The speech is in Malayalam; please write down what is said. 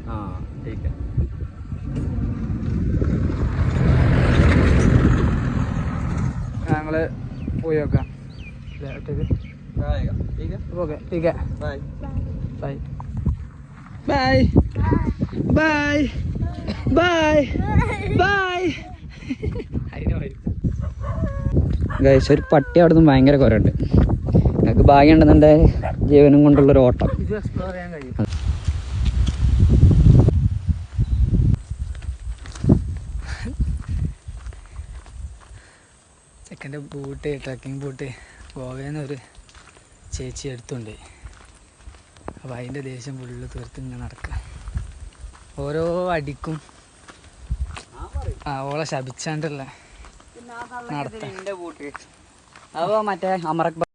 हाँ ठीक है। ഞങ്ങള് പോയി നോക്കാം. ഓക്കെ ठीक है bye bye bye bye bye bye. Guys ഒരു പട്ടി അവിടെ നിന്ന് ഭയങ്കര കുറവുണ്ട്. നിങ്ങൾക്ക് ഭാഗ്യം ഉണ്ടെന്നുണ്ടെ ജീവനും കൊണ്ടുള്ളൊരു ഓട്ടം ഇത് എക്സ്പ്ലോർ ചെയ്യാൻ കഴിയും. ചെക്കൻ്റെ ബൂട്ട് ട്രക്കിംഗ് ബൂട്ട് ഗോവേന്നൊരു ചേച്ചി എടുത്തുണ്ട്. അപ്പോൾ അതിൻ്റെ ദേഷ്യം ഫുള്ള് തീർത്ത് ഇങ്ങനെ നടക്കുക. ഓരോ അടിക്കും ഓളെ ശപിച്ചാണ്ടുള്ള നടത്ത. അപ്പോൾ മറ്റേ അമറക്